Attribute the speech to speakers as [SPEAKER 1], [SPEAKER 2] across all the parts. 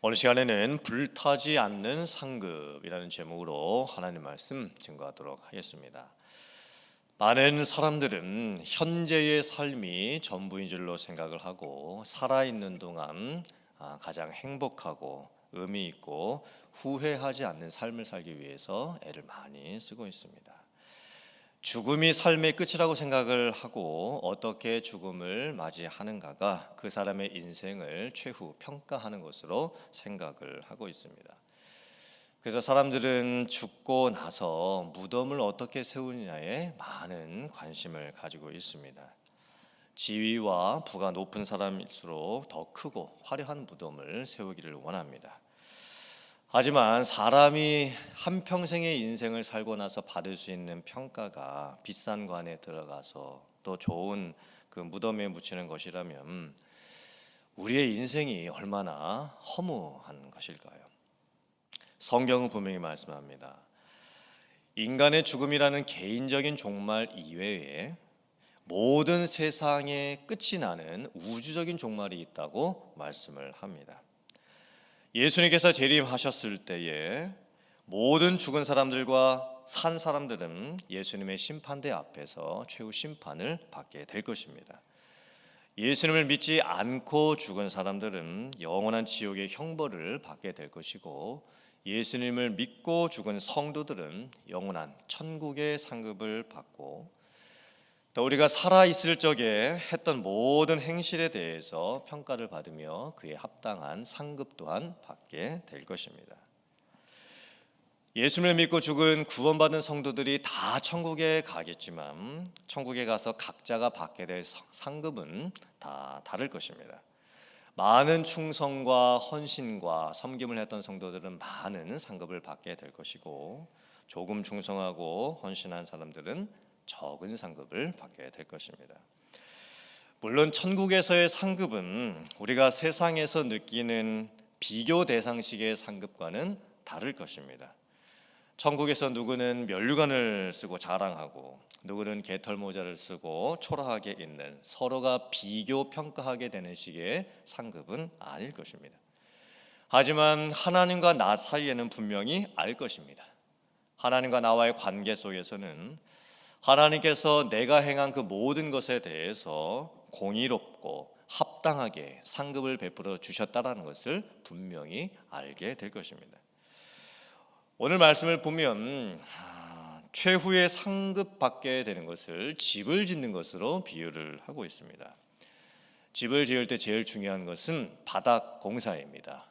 [SPEAKER 1] 오늘 시간에는 불타지 않는 상급이라는 제목으로 하나님 말씀 증거하도록 하겠습니다. 많은 사람들은 현재의 삶이 전부인 줄로 생각을 하고 살아있는 동안 가장 행복하고 의미 있고 후회하지 않는 삶을 살기 위해서 애를 많이 쓰고 있습니다. 죽음이 삶의 끝이라고 생각을 하고 어떻게 죽음을 맞이하는가가 그 사람의 인생을 최후 평가하는 것으로 생각을 하고 있습니다. 그래서 사람들은 죽고 나서 무덤을 어떻게 세우느냐에 많은 관심을 가지고 있습니다. 지위와 부가 높은 사람일수록 더 크고 화려한 무덤을 세우기를 원합니다. 하지만 사람이 한평생의 인생을 살고 나서 받을 수 있는 평가가 비싼 관에 들어가서 또 좋은 그 무덤에 묻히는 것이라면 우리의 인생이 얼마나 허무한 것일까요? 성경은 분명히 말씀합니다. 인간의 죽음이라는 개인적인 종말 이외에 모든 세상의 끝이 나는 우주적인 종말이 있다고 말씀을 합니다. 예수님께서 재림하셨을 때에 모든 죽은 사람들과 산 사람들은 예수님의 심판대 앞에서 최후 심판을 받게 될 것입니다. 예수님을 믿지 않고 죽은 사람들은 영원한 지옥의 형벌을 받게 될 것이고, 예수님을 믿고 죽은 성도들은 영원한 천국의 상급을 받고, 또 우리가 살아있을 적에 했던 모든 행실에 대해서 평가를 받으며 그에 합당한 상급 또한 받게 될 것입니다. 예수님을 믿고 죽은 구원받은 성도들이 다 천국에 가겠지만 천국에 가서 각자가 받게 될 상급은 다 다를 것입니다. 많은 충성과 헌신과 섬김을 했던 성도들은 많은 상급을 받게 될 것이고, 조금 충성하고 헌신한 사람들은 적은 상급을 받게 될 것입니다. 물론 천국에서의 상급은 우리가 세상에서 느끼는 비교 대상식의 상급과는 다를 것입니다. 천국에서 누구는 면류관을 쓰고 자랑하고 누구는 개털 모자를 쓰고 초라하게 있는, 서로가 비교 평가하게 되는 식의 상급은 아닐 것입니다. 하지만 하나님과 나 사이에는 분명히 알 것입니다. 하나님과 나와의 관계 속에서는 하나님께서 내가 행한 그 모든 것에 대해서 공의롭고 합당하게 상급을 베풀어 주셨다라는 것을 분명히 알게 될 것입니다. 오늘 말씀을 보면 최후의 상급 받게 되는 것을 집을 짓는 것으로 비유를 하고 있습니다. 집을 지을 때 제일 중요한 것은 바닥 공사입니다.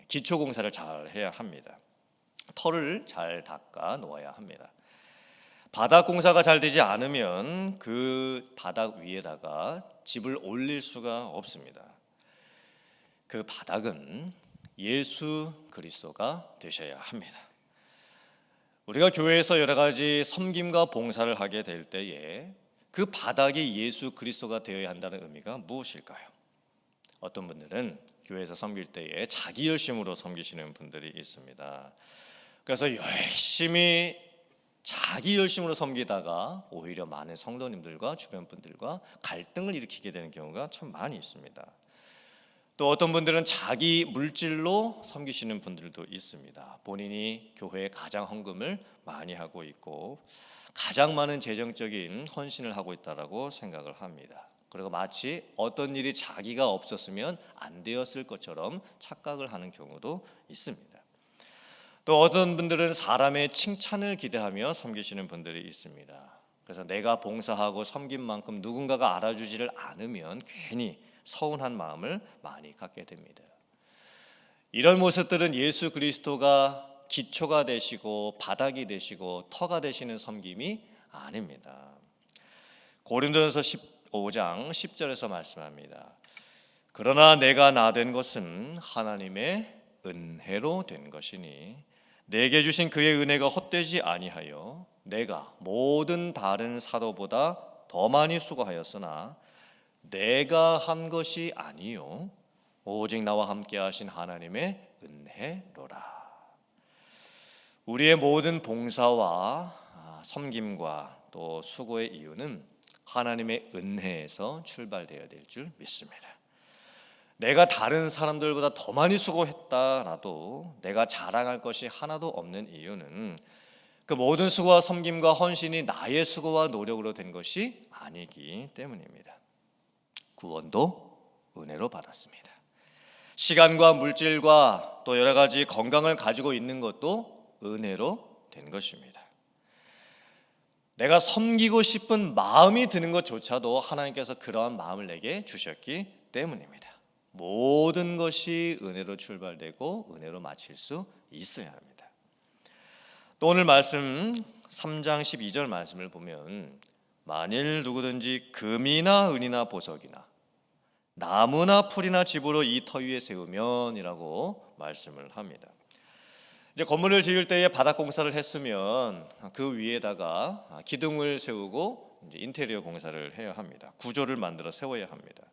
[SPEAKER 1] 기초 공사를 잘 해야 합니다. 털을 잘 닦아 놓아야 합니다. 바닥 공사가 잘 되지 않으면 그 바닥 위에다가 집을 올릴 수가 없습니다. 그 바닥은 예수 그리스도가 되셔야 합니다. 우리가 교회에서 여러 가지 섬김과 봉사를 하게 될 때에 그 바닥이 예수 그리스도가 되어야 한다는 의미가 무엇일까요? 어떤 분들은 교회에서 섬길 때에 자기 열심으로 섬기시는 분들이 있습니다. 그래서 열심히 자기 열심으로 섬기다가 오히려 많은 성도님들과 주변 분들과 갈등을 일으키게 되는 경우가 참 많이 있습니다. 또 어떤 분들은 자기 물질로 섬기시는 분들도 있습니다. 본인이 교회에 가장 헌금을 많이 하고 있고 가장 많은 재정적인 헌신을 하고 있다고 생각을 합니다. 그리고 마치 어떤 일이 자기가 없었으면 안 되었을 것처럼 착각을 하는 경우도 있습니다. 또 어떤 분들은 사람의 칭찬을 기대하며 섬기시는 분들이 있습니다. 그래서 내가 봉사하고 섬긴 만큼 누군가가 알아주지를 않으면 괜히 서운한 마음을 많이 갖게 됩니다. 이런 모습들은 예수 그리스도가 기초가 되시고 바닥이 되시고 터가 되시는 섬김이 아닙니다. 고린도전서 15장 10절에서 말씀합니다. 그러나 내가 나된 것은 하나님의 은혜로 된 것이니 내게 주신 그의 은혜가 헛되지 아니하여 내가 모든 다른 사도보다 더 많이 수고하였으나 내가 한 것이 아니요 오직 나와 함께 하신 하나님의 은혜로라. 우리의 모든 봉사와 섬김과 또 수고의 이유는 하나님의 은혜에서 출발되어야 될 줄 믿습니다. 내가 다른 사람들보다 더 많이 수고했다라도 내가 자랑할 것이 하나도 없는 이유는 그 모든 수고와 섬김과 헌신이 나의 수고와 노력으로 된 것이 아니기 때문입니다. 구원도 은혜로 받았습니다. 시간과 물질과 또 여러 가지 건강을 가지고 있는 것도 은혜로 된 것입니다. 내가 섬기고 싶은 마음이 드는 것조차도 하나님께서 그러한 마음을 내게 주셨기 때문입니다. 모든 것이 은혜로 출발되고 은혜로 마칠 수 있어야 합니다. 또 오늘 말씀 3장 12절 말씀을 보면 만일 누구든지 금이나 은이나 보석이나 나무나 풀이나 집으로 이 터 위에 세우면이라고 말씀을 합니다. 이제 건물을 지을 때에 바닥 공사를 했으면 그 위에다가 기둥을 세우고 이제 인테리어 공사를 해야 합니다. 구조를 만들어 세워야 합니다.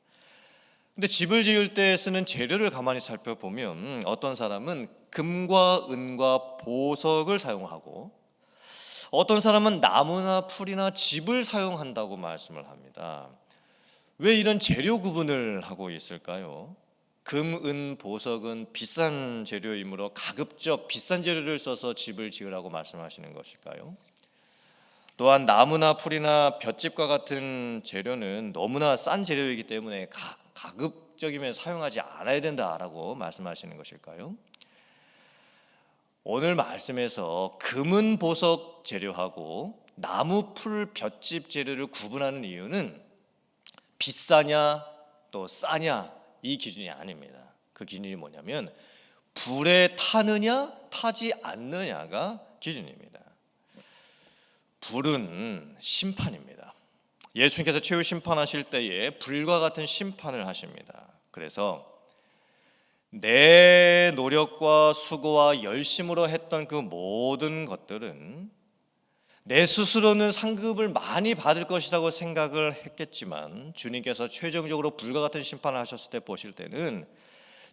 [SPEAKER 1] 근데 집을 지을 때 쓰는 재료를 가만히 살펴보면 어떤 사람은 금과 은과 보석을 사용하고 어떤 사람은 나무나 풀이나 집을 사용한다고 말씀을 합니다. 왜 이런 재료 구분을 하고 있을까요? 금, 은, 보석은 비싼 재료이므로 가급적 비싼 재료를 써서 집을 지으라고 말씀하시는 것일까요? 또한 나무나 풀이나 볏짚과 같은 재료는 너무나 싼 재료이기 때문에 가급적이면 사용하지 않아야 된다라고 말씀하시는 것일까요? 오늘 말씀에서 금은 보석 재료하고 나무, 풀, 볏짚 재료를 구분하는 이유는 비싸냐 또 싸냐 이 기준이 아닙니다. 그 기준이 뭐냐면 불에 타느냐 타지 않느냐가 기준입니다. 불은 심판입니다. 예수님께서 최후 심판하실 때에 불과 같은 심판을 하십니다. 그래서 내 노력과 수고와 열심으로 했던 그 모든 것들은 내 스스로는 상급을 많이 받을 것이라고 생각을 했겠지만 주님께서 최종적으로 불과 같은 심판을 하셨을 때 보실 때는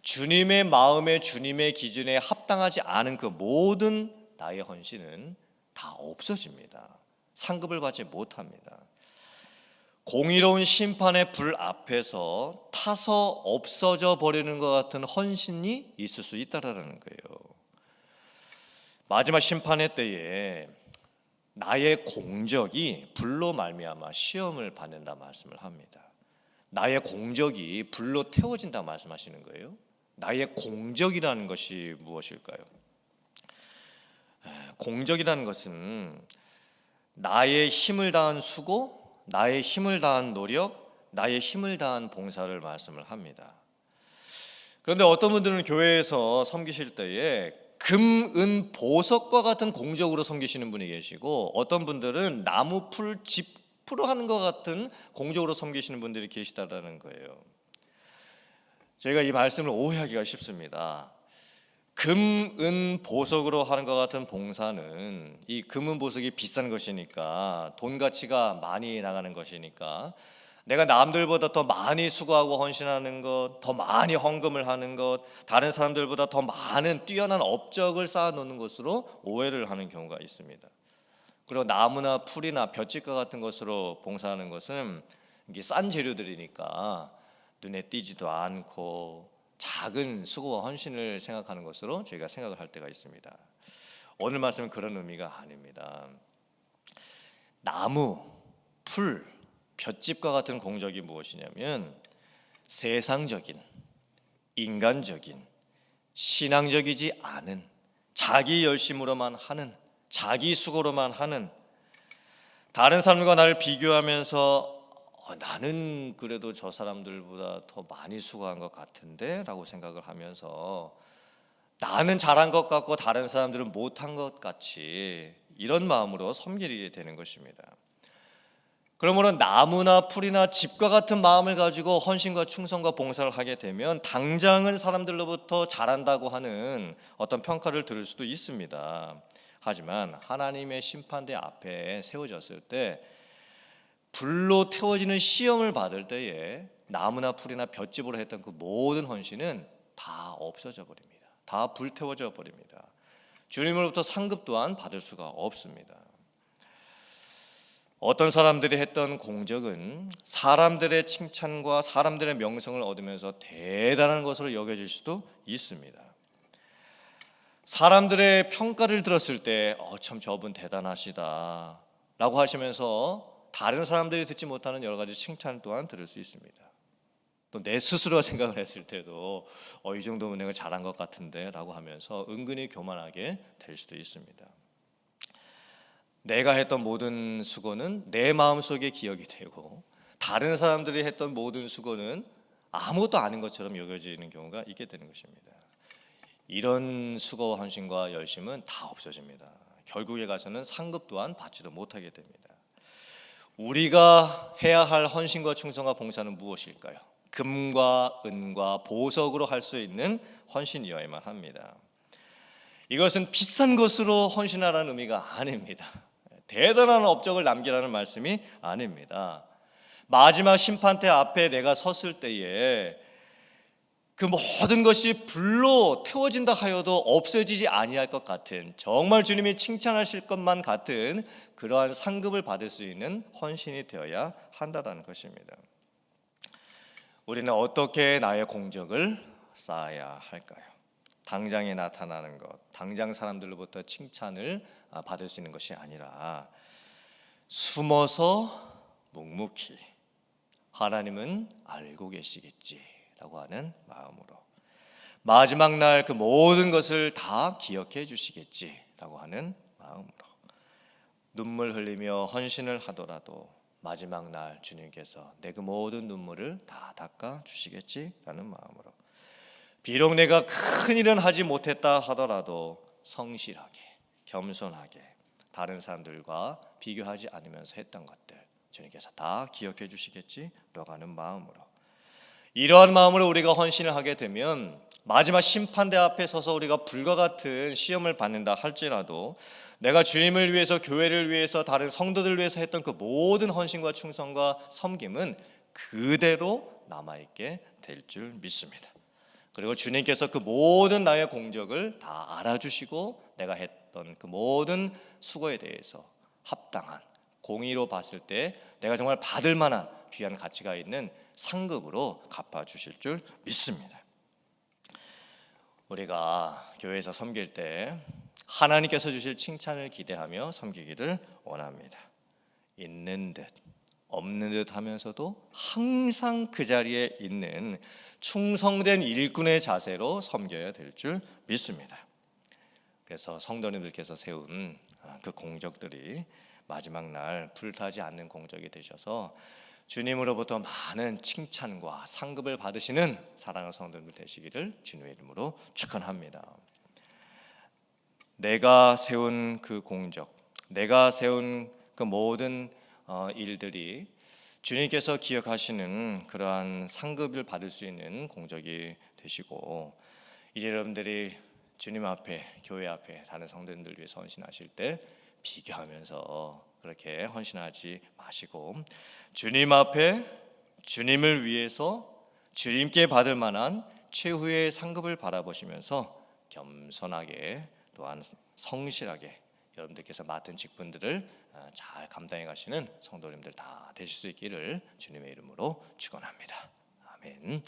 [SPEAKER 1] 주님의 마음에 주님의 기준에 합당하지 않은 그 모든 나의 헌신은 다 없어집니다. 상급을 받지 못합니다. 공의로운 심판의 불 앞에서 타서 없어져 버리는 것 같은 헌신이 있을 수 있다라는 거예요. 마지막 심판의 때에 나의 공적이 불로 말미암아 시험을 받는다 말씀을 합니다. 나의 공적이 불로 태워진다 말씀하시는 거예요. 나의 공적이라는 것이 무엇일까요? 공적이라는 것은 나의 힘을 다한 수고, 나의 힘을 다한 노력, 나의 힘을 다한 봉사를 말씀을 합니다. 그런데 어떤 분들은 교회에서 섬기실 때에 금, 은, 보석과 같은 공적으로 섬기시는 분이 계시고 어떤 분들은 나무, 풀, 짚으로 하는 것 같은 공적으로 섬기시는 분들이 계시다라는 거예요. 저희가 이 말씀을 오해하기가 쉽습니다. 금, 은, 보석으로 하는 것 같은 봉사는 이 금은 보석이 비싼 것이니까 돈 가치가 많이 나가는 것이니까 내가 남들보다 더 많이 수고하고 헌신하는 것, 더 많이 헌금을 하는 것, 다른 사람들보다 더 많은 뛰어난 업적을 쌓아놓는 것으로 오해를 하는 경우가 있습니다. 그리고 나무나 풀이나 볏짚과 같은 것으로 봉사하는 것은 이게 싼 재료들이니까 눈에 띄지도 않고 작은 수고와 헌신을 생각하는 것으로 저희가 생각을 할 때가 있습니다. 오늘 말씀은 그런 의미가 아닙니다. 나무, 풀, 볏짚과 같은 공적이 무엇이냐면 세상적인, 인간적인, 신앙적이지 않은 자기 열심으로만 하는, 자기 수고로만 하는, 다른 사람과 나를 비교하면서 나는 그래도 저 사람들보다 더 많이 수고한 것 같은데 라고 생각을 하면서 나는 잘한 것 같고 다른 사람들은 못한 것 같이 이런 마음으로 섬기게 되는 것입니다. 그러므로 나무나 풀이나 집과 같은 마음을 가지고 헌신과 충성과 봉사를 하게 되면 당장은 사람들로부터 잘한다고 하는 어떤 평가를 들을 수도 있습니다. 하지만 하나님의 심판대 앞에 세워졌을 때 불로 태워지는 시험을 받을 때에 나무나 풀이나 볏짚으로 했던 그 모든 헌신은 다 없어져 버립니다. 다 불태워져 버립니다. 주님으로부터 상급 또한 받을 수가 없습니다. 어떤 사람들이 했던 공적은 사람들의 칭찬과 사람들의 명성을 얻으면서 대단한 것으로 여겨질 수도 있습니다. 사람들의 평가를 들었을 때 참 저분 대단하시다 라고 하시면서 다른 사람들이 듣지 못하는 여러 가지 칭찬 또한 들을 수 있습니다. 또 내 스스로 생각을 했을 때도 이 정도면 내가 잘한 것 같은데 라고 하면서 은근히 교만하게 될 수도 있습니다. 내가 했던 모든 수고는 내 마음속에 기억이 되고 다른 사람들이 했던 모든 수고는 아무것도 아닌 것처럼 여겨지는 경우가 있게 되는 것입니다. 이런 수고와 헌신과 열심은 다 없어집니다. 결국에 가서는 상급 또한 받지도 못하게 됩니다. 우리가 해야 할 헌신과 충성과 봉사는 무엇일까요? 금과 은과 보석으로 할 수 있는 헌신이어야만 합니다. 이것은 비싼 것으로 헌신하라는 의미가 아닙니다. 대단한 업적을 남기라는 말씀이 아닙니다. 마지막 심판대 앞에 내가 섰을 때에 그 모든 것이 불로 태워진다 하여도 없어지지 아니할 것 같은, 정말 주님이 칭찬하실 것만 같은 그러한 상급을 받을 수 있는 헌신이 되어야 한다는 것입니다. 우리는 어떻게 나의 공적을 쌓아야 할까요? 당장에 나타나는 것, 당장 사람들로부터 칭찬을 받을 수 있는 것이 아니라 숨어서 묵묵히 하나님은 알고 계시겠지라고 하는 마음으로, 마지막 날 그 모든 것을 다 기억해 주시겠지라고 하는 마음으로, 눈물 흘리며 헌신을 하더라도 마지막 날 주님께서 내 그 모든 눈물을 다 닦아 주시겠지라는 마음으로, 비록 내가 큰 일은 하지 못했다 하더라도 성실하게 겸손하게 다른 사람들과 비교하지 않으면서 했던 것들 주님께서 다 기억해 주시겠지라고 하는 마음으로, 이러한 마음으로 우리가 헌신을 하게 되면 마지막 심판대 앞에 서서 우리가 불과 같은 시험을 받는다 할지라도 내가 주님을 위해서, 교회를 위해서, 다른 성도들을 위해서 했던 그 모든 헌신과 충성과 섬김은 그대로 남아있게 될 줄 믿습니다. 그리고 주님께서 그 모든 나의 공적을 다 알아주시고 내가 했던 그 모든 수고에 대해서 합당한 공의로 봤을 때 내가 정말 받을 만한 귀한 가치가 있는 상급으로 갚아주실 줄 믿습니다. 우리가 교회에서 섬길 때 하나님께서 주실 칭찬을 기대하며 섬기기를 원합니다. 있는 듯 없는 듯 하면서도 항상 그 자리에 있는 충성된 일꾼의 자세로 섬겨야 될 줄 믿습니다. 그래서 성도님들께서 세운 그 공적들이 마지막 날 불타지 않는 공적이 되셔서 주님으로부터 많은 칭찬과 상급을 받으시는 사랑하는 성도님들 되시기를 주님의 이름으로 축원합니다. 내가 세운 그 공적, 내가 세운 그 모든 일들이 주님께서 기억하시는 그러한 상급을 받을 수 있는 공적이 되시고, 이제 여러분들이 주님 앞에, 교회 앞에 다른 성도님들 위해서 헌신하실 때 비교하면서 그렇게 헌신하지 마시고 주님 앞에 주님을 위해서 주님께 받을 만한 최후의 상급을 바라보시면서 겸손하게 또한 성실하게 여러분들께서 맡은 직분들을 잘 감당해 가시는 성도님들 다 되실 수 있기를 주님의 이름으로 축원합니다. 아멘.